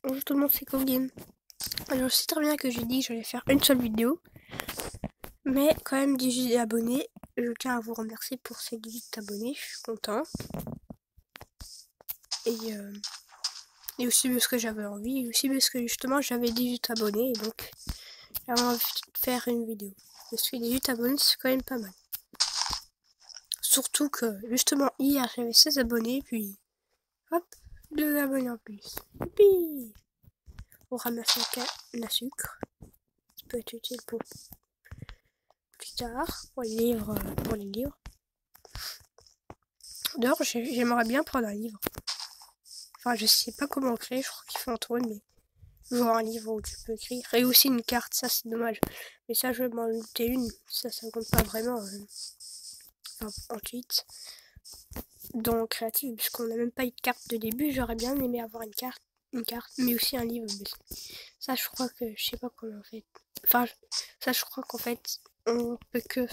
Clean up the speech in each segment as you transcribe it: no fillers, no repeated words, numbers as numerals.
Bonjour tout le monde, c'est Kovgame. Alors je sais très bien que j'ai dit que j'allais faire une seule vidéo, mais quand même 18 abonnés. Je tiens à vous remercier pour ces 18 abonnés, je suis content. Et aussi parce que j'avais envie, et aussi parce que justement j'avais 18 abonnés, et donc j'avais envie de faire une vidéo. Je suis 18 abonnés, c'est quand même pas mal. Surtout que justement hier j'avais 16 abonnés, puis hop, 2 abonnés en plus. Youpi! Pour ramasser la sucre, qui peut être utile pour plus tard, pour les livres. D'ailleurs, j'aimerais bien prendre un livre. Enfin, je sais pas comment créer, je crois qu'il faut en trouver, mais genre un livre où tu peux écrire. Et aussi une carte, ça c'est dommage. Mais ça, je vais m'en looter une, ça compte pas vraiment. Enfin, ensuite, dans créatif, puisqu'on n'a même pas eu de carte de début, j'aurais bien aimé avoir une carte, mais aussi un livre. Mais ça, je crois que, je sais pas comment en fait. Enfin, ça, je crois qu'en fait, on peut que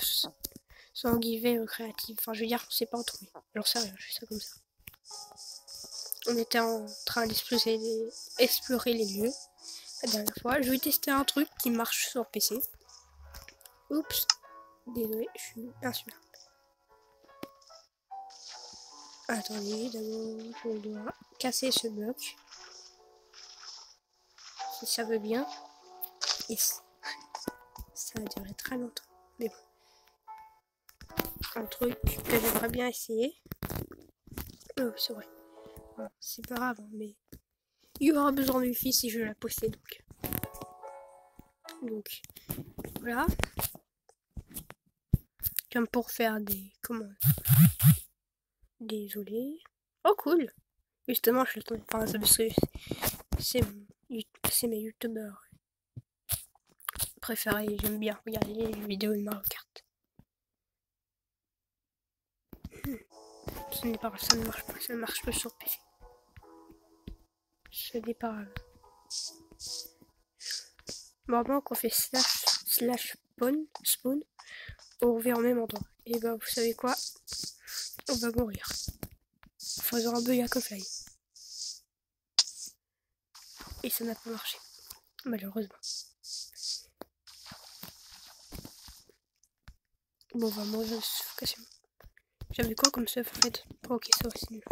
s'enguiver au créatif. Enfin, je veux dire, on sait pas en trouver. J'en sais rien, je fais ça comme ça. On était en train d'explorer les lieux la dernière fois. Je vais tester un truc qui marche sur PC. Oups, désolé, je suis insultable. Attendez, d'abord je dois casser ce bloc. Si ça veut bien. Et ça va durer très longtemps. Mais bon. Un truc que j'aimerais bien essayer. Oh, c'est vrai. Bon, c'est pas grave, mais il y aura besoin de wifi si je la possède. Donc voilà. Comme pour faire des commandes. Désolé. Oh cool. Justement, je l'attendais pas parce que c'est mes youtubeurs préférés. J'aime bien regarder les vidéos de Mario Kart. Ça ne marche pas, ça ne marche pas sur PC. Ce n'est pas grave. Normalement, qu'on fait slash spawn, on revient au même endroit. Et bah, vous savez quoi? On va mourir. En faisant un bug à Cofly. Et ça n'a pas marché. Malheureusement. Bon, on va mourir de suffocation. J'avais quoi comme stuff en fait? Ok, ça va, c'est nul.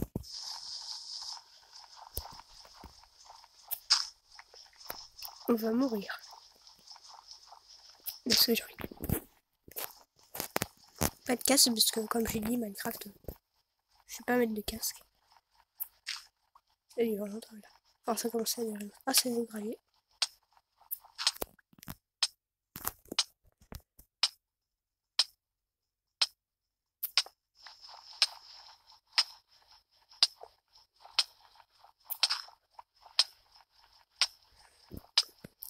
On va mourir. Parce que j'ai envie. Pas de casque parce que comme j'ai dit Minecraft, je sais pas mettre de casque. Et il va longtemps là. Alors ça commence à dégrailler. Ah, ça dégraillé.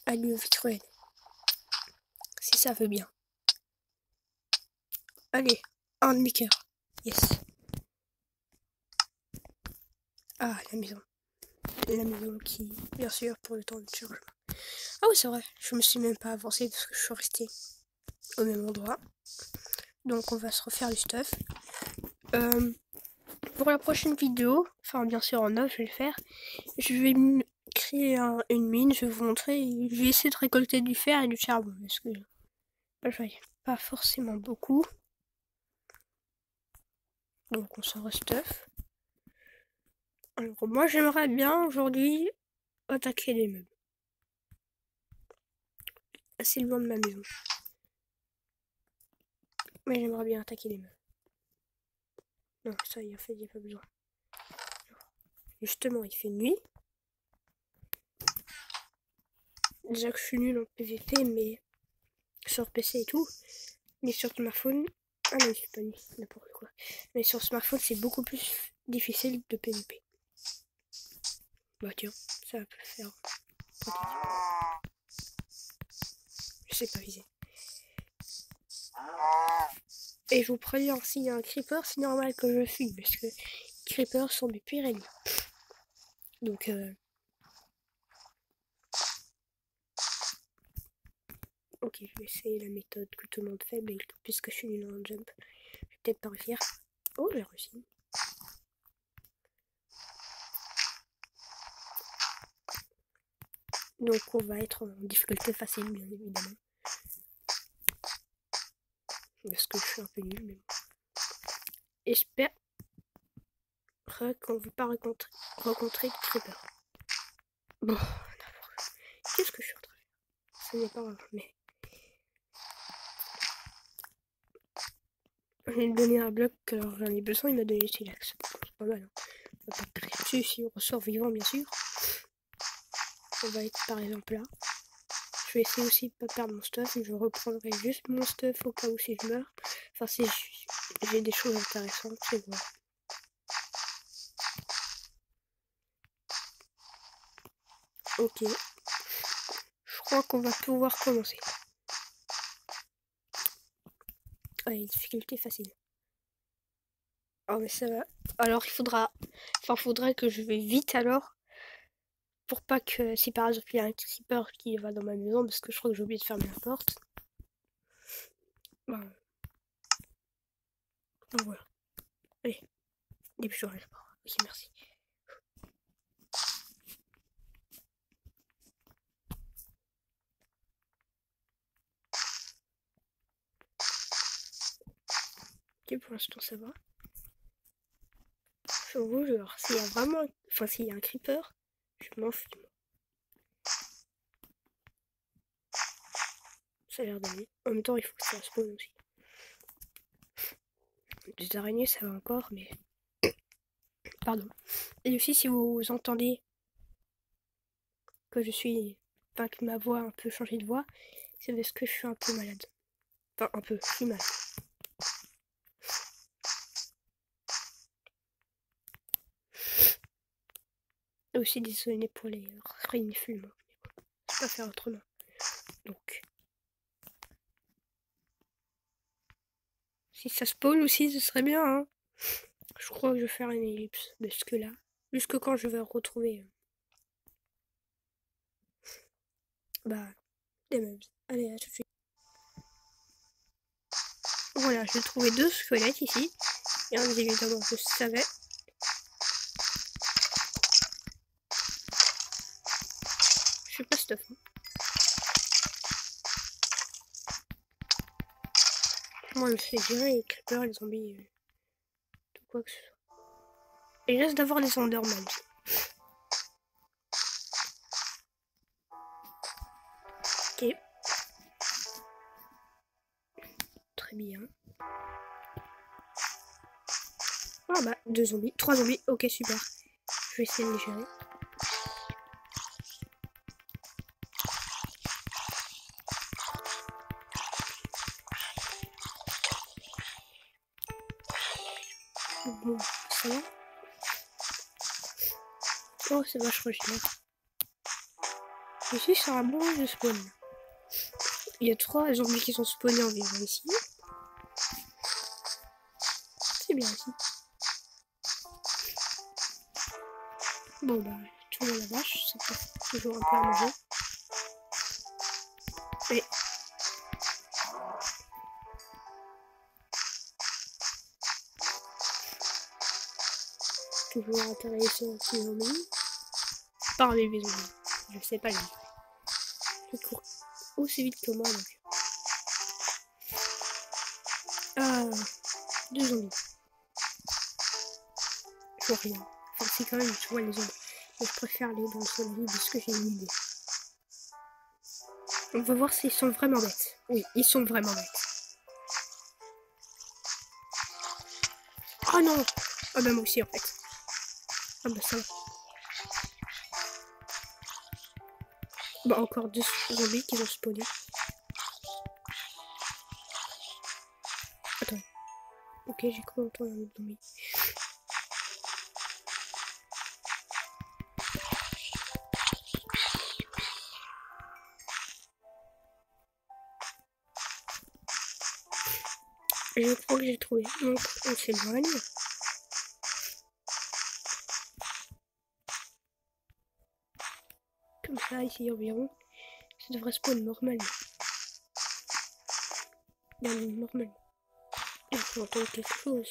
Allez, vite cruel. Si ça veut bien. Allez, un demi-cœur. Yes. Ah, la maison. La maison qui, bien sûr, pour le temps de chargement. Ah oui, c'est vrai. Je me suis même pas avancé parce que je suis resté au même endroit. Donc on va se refaire du stuff. Pour la prochaine vidéo, enfin bien sûr en off, je vais le faire. Je vais créer une mine, je vais vous montrer. Je vais essayer de récolter du fer et du charbon parce que je n'ai pas forcément beaucoup. Donc on se restuff. Alors moi j'aimerais bien aujourd'hui attaquer les meubles. Assez loin de ma maison. Mais j'aimerais bien attaquer les meubles. Non, ça y a fait, il n'y a pas besoin. Justement, il fait nuit. Déjà que je suis nulle en PVP, mais sur PC et tout. Mais sur smartphone. Ah non, c'est pas nuit, n'importe quoi. Mais sur smartphone, c'est beaucoup plus difficile de PVP. Bah tiens, ça peut faire. Je sais pas viser. Et je vous préviens, s'il y a un creeper, c'est normal que je fuis, parce que les creepers sont mes pires ennemis. Donc, ok, je vais essayer la méthode que tout le monde fait, mais puisque je suis nul en jump, je vais peut-être pas réussir. Oh, j'ai réussi. Donc on va être en difficulté facile, bien évidemment. Parce que je suis un peu nul, mais bon. J'espère qu'on ne va pas rencontrer de creeper. Bon, qu'est-ce que je suis en train de faire? Ce n'est pas grave, mais... Je vais lui donner un bloc, alors j'en ai besoin, il m'a donné silex. C'est pas mal, hein. On va pas crier dessus si on ressort vivant, bien sûr. On va être par exemple là. Je vais essayer aussi de pas perdre mon stuff. Je reprendrai juste mon stuff au cas où si je meurs. Enfin, si j'ai des choses intéressantes, c'est bon. Ok. Je crois qu'on va pouvoir commencer. Allez, difficulté facile. Oh, mais ça va. Alors, il faudra... Enfin, faudrait que je vais vite alors. Pour pas que... Si par exemple, il y a un creeper qui va dans ma maison, parce que je crois que j'ai oublié de fermer la porte. Bon. Donc voilà. Allez. Dépêche-toi, je pars. Ok, merci. Ok, pour l'instant, ça va. Je vous jure, s'il y a vraiment... Enfin, s'il y a un creeper, je m'enfuis. Ça a l'air d'aller. En même temps, il faut que ça spawn aussi. Des araignées, ça va encore, mais... Pardon. Et aussi, si vous entendez que je suis... Enfin, que ma voix a un peu changé de voix, c'est parce que je suis un peu malade. Enfin, un peu, je suis malade. Et aussi, désolé pour les reniflements. Je peux pas faire autrement. Donc... Si ça spawn aussi, ce serait bien, hein. Je crois que je vais faire une ellipse. Parce que là, jusque quand je vais retrouver... Bah, des meubles. Allez, à tout de suite. Voilà, j'ai trouvé 2 squelettes ici. Et bien évidemment, je savais. Je suis pas stuff. Moi, je sais gérer les creepers, les zombies, tout quoi que ce soit. Et il reste d'avoir des endermans. Ok. Très bien. Ah bah, 2 zombies. 3 zombies. Ok, super. Je vais essayer de les gérer. Bon, ça va. Oh, c'est vachement génial. Ici, c'est un bon de spawn. Il y a 3 zombies qui sont spawnés environ ici. C'est bien ici. Bon bah, tout le monde la vache, ça fait toujours un peu à manger. Et... toujours intéressant ces zombies. Par les zombies. Je sais pas les. Je cours aussi vite que moi donc. Ah, 2 zombies. Je vois rien. Enfin, c'est quand même, tu vois les zombies. Mais je préfère aller dans le soleil parce que j'ai une idée. On va voir s'ils sont vraiment bêtes. Oui, ils sont vraiment bêtes. Oh non! Ah bah moi aussi en fait. Ah bah ça va. Bah encore 2 zombies qui vont spawner. Attends. Ok, j'ai cru entendre un autre zombie. Je crois que j'ai trouvé. Donc on s'éloigne. Comme ça, ici environ. Ça devrait spawn normalement. Normalement. Il faut entendre quelque chose.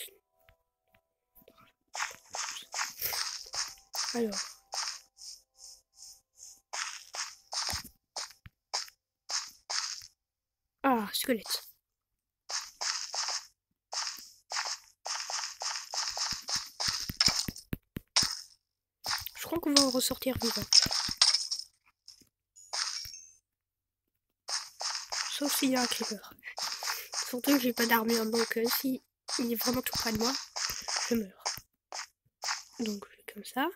Alors. Ah, squelette. Je crois qu'on va en ressortir vivant. Sauf s'il y a un creeper. Surtout que j'ai pas d'armure, donc si il est vraiment tout près de moi, je meurs. Donc je fais comme ça.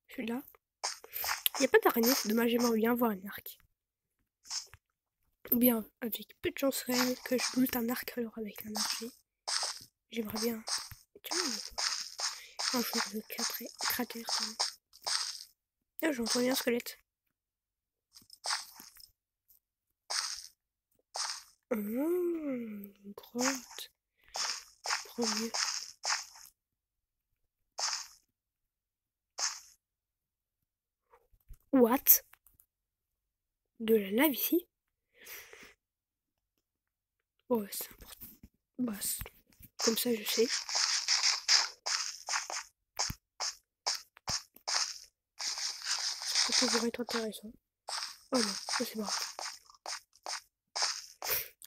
Je suis là. Il n'y a pas d'araignée, c'est dommage, j'aimerais bien avoir un arc. Ou bien, avec peu de chance réelle, que je bulte un arc alors avec un archer. J'aimerais bien. Un jour de cratère. Ah, j'ai entendu un squelette. Une grotte. Premier. What? De la lave ici? Oh, c'est important. Bah, comme ça, je sais. Ça pourrait être intéressant. Oh non, ça c'est pas.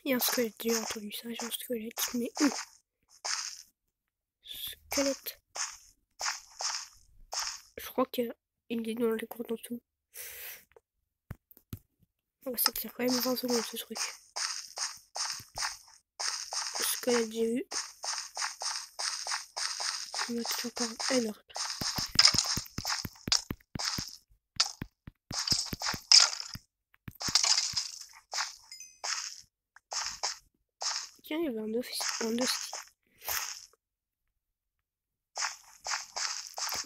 Il y a un squelette, j'ai entendu ça, j'ai un squelette, mais où? Squelette. Je crois qu'il est dans les cours en dessous. Oh, ça tient quand même 20 secondes ce truc. Squelette, j'ai eu. Il va être encore énorme. Tiens, il y avait un œuf ici.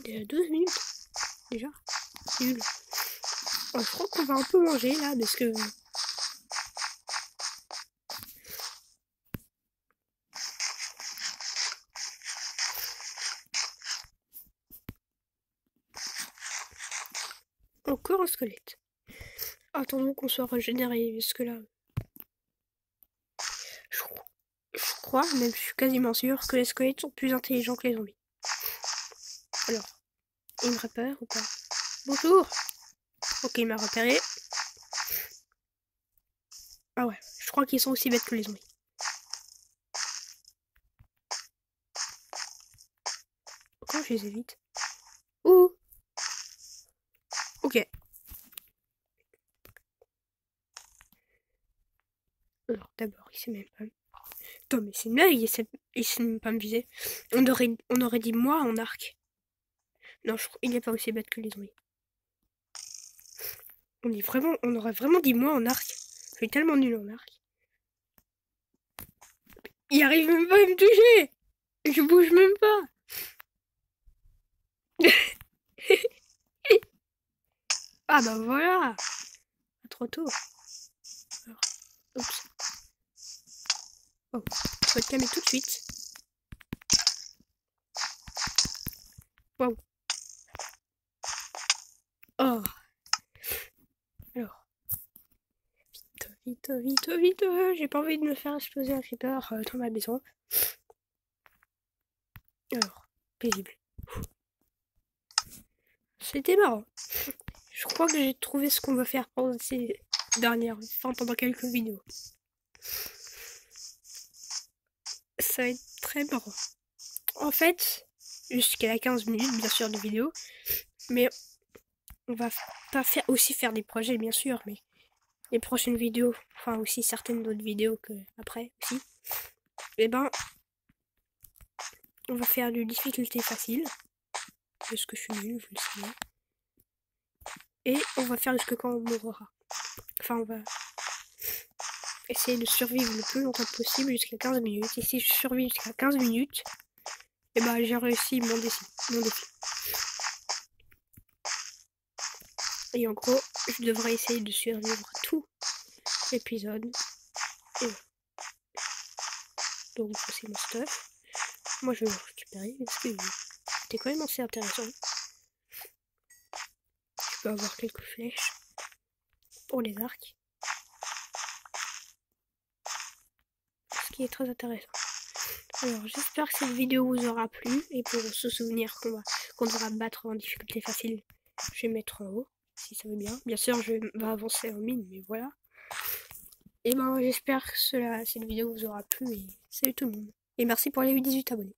Déjà 12 minutes. Déjà. Nul. Oh, je crois qu'on va un peu manger là parce que. Encore un squelette. Attendons qu'on soit régénéré parce que là. Je crois, même je suis quasiment sûre que les squelettes sont plus intelligents que les zombies. Alors, il me repère ou pas? Bonjour. Ok, il m'a repéré. Ah ouais, je crois qu'ils sont aussi bêtes que les zombies. Comment je les évite? Ouh. Ok. Alors d'abord, il sait même pas. Attends, mais c'est une blague, il sait même pas me viser. On aurait dit moi en arc. Non, il n'est pas aussi bête que les zombies. On aurait vraiment dit moi en arc. Je suis tellement nul en arc. Il arrive même pas à me toucher. Je bouge même pas. Ah bah voilà. Trop tôt. Alors, oups. Oh, tu vas te calmer tout de suite. Wow. Oh. Alors. Vite. J'ai pas envie de me faire exploser un creeper dans ma maison. Alors, paisible. C'était marrant. Je crois que j'ai trouvé ce qu'on va faire pendant ces dernières, pendant quelques vidéos. Ça va être très marrant. En fait, jusqu'à 15 minutes, bien sûr, de vidéo. Mais on va pas faire des projets, bien sûr, mais les prochaines vidéos, enfin aussi certaines d'autres vidéos que après aussi, et ben, on va faire de difficulté facile, parce que je suis nulle, vous le savez. Et on va faire jusque quand on mourra. Enfin, on va essayer de survivre le plus longtemps possible jusqu'à 15 minutes. Et si je survis jusqu'à 15 minutes, et ben j'ai réussi mon défi. Et en gros, je devrais essayer de survivre tout l'épisode. Et voilà. Donc c'est mon stuff. Moi je vais le récupérer parce que c'était quand même assez intéressant. Je peux avoir quelques flèches pour les arcs. Ce qui est très intéressant. Alors j'espère que cette vidéo vous aura plu et pour se souvenir qu'on devra battre en difficulté facile Je vais mettre en haut, si ça veut bien. Bien sûr, je vais avancer en mine, mais voilà. Et ben, j'espère que cette vidéo vous aura plu et salut tout le monde. Et merci pour les 18 abonnés.